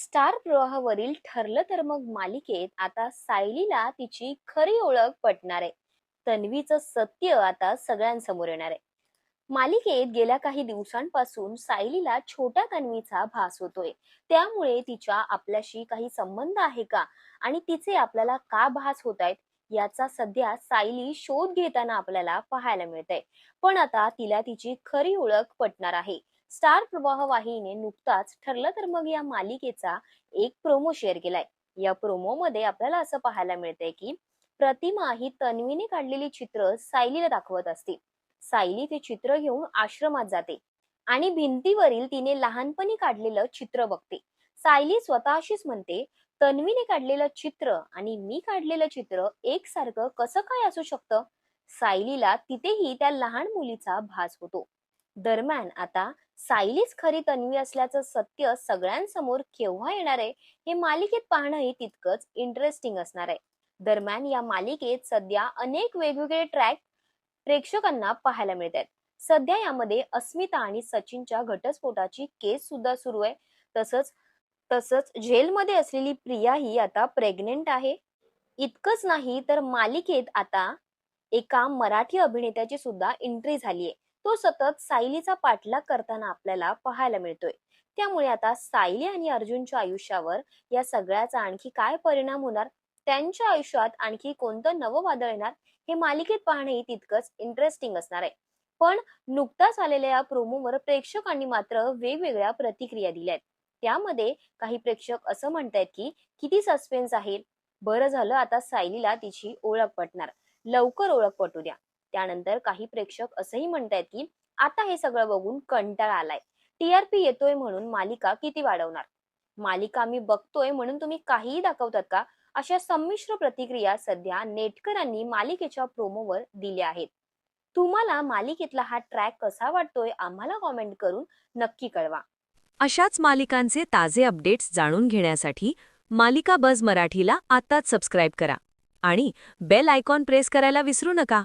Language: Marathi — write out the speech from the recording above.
स्टार प्रवाहावरील ठरलं तर मग मालिकेत आता सायलीला तिची खरी ओळख पटणार आहे. तन्वीचं सत्य आता सगळ्यांसमोर येणार आहे. मालिकेत गेल्या काही दिवसांपासून सायलीला छोट्या तन्वीचा भास होतोय. त्यामुळे तिच्या आपल्याशी काही संबंध आहे का आणि तिचे आपल्याला का भास होत आहेत याचा सध्या सायली शोध घेताना आपल्याला पाहायला मिळतंय. पण आता तिला तिची खरी ओळख पटणार आहे. स्टार प्रवाह वाहिनीने नुकताच ठरलं तर मग या मालिकेचा एक प्रोमो शेअर केलाय. या प्रोमो मध्ये आपल्याला असं पाहायला मिळतंय की प्रतिमा ही तन्वीने काढलेली चित्र सायलीला दाखवत असते. सायली ते चित्र घेऊन आश्रमात जाते आणि भिंतीवरील तिने लहानपणी काढलेलं चित्र बघते. सायली स्वतःशीच म्हणते, तन्वीने काढलेलं चित्र आणि मी काढलेलं चित्र एकसारखं कसं काय असू शकतं. सायलीला तिथेही त्या लहान मुलीचा भास होतो. दरम्यान आता सायलीच खरी तन्वी असल्याचं सत्य सगळ्यांसमोर केव्हा येणार आहे हे मालिकेत पाहणंही तितकंच इंटरेस्टिंग असणार आहे. दरम्यान या मालिकेत सध्या अनेक वेगवेगळे ट्रॅक प्रेक्षकांना पाहायला मिळत आहेत. सध्या यामध्ये अस्मिता आणि सचिनच्या घटस्फोटाची केस सुद्धा सुरू आहे. तसंच तसंच जेलमध्ये असलेली प्रिया ही आता प्रेग्नेंट आहे. इतकंच नाही तर मालिकेत आता एका मराठी अभिनेत्याची सुद्धा एंट्री झालीये. तो सतत सायलीचा पाठलाग करताना आपल्याला पाहायला मिळतोय. त्यामुळे आता सायली आणि अर्जुनच्या आयुष्यावर या सगळ्याचा आणखी काय परिणाम होणार, त्यांच्या आयुष्यात आणखी कोणतं नवं वादळ येणार हे मालिकेत पाहणेही तितकंच इंटरेस्टिंग असणार आहे. पण नुकताच आलेल्या या प्रोमोवर प्रेक्षकांनी मात्र वेगवेगळ्या प्रतिक्रिया दिल्या आहेत. त्यामध्ये काही प्रेक्षक असं म्हणतायत की किती सस्पेन्स आहे. बरं झालं आता सायलीला तिची ओळख पटणार. लवकर ओळख पटू द्या. त्यानंतर काही प्रेक्षक असंही म्हणतायत की आता हे सगळं बघून कंटाळा आलाय. टीआरपी येतोय म्हणून मालिका किती वाढवणार? मालिका मी बघतोय म्हणून तुम्ही काहीही दाखवतात का? अशा संमिश्र प्रतिक्रिया सध्या नेटकरांनी मालिकेच्या प्रोमोवर दिल्या आहेत. तुम्हाला मालिकेतला हा ट्रॅक कसा वाटतोय आम्हाला कॉमेंट करून नक्की कळवा. अशाच मालिकांचे ताजे अपडेट्स जाणून घेण्यासाठी मालिका बझ मराठीला आत्ताच सबस्क्राईब करा आणि बेल आयकॉन प्रेस करायला विसरू नका.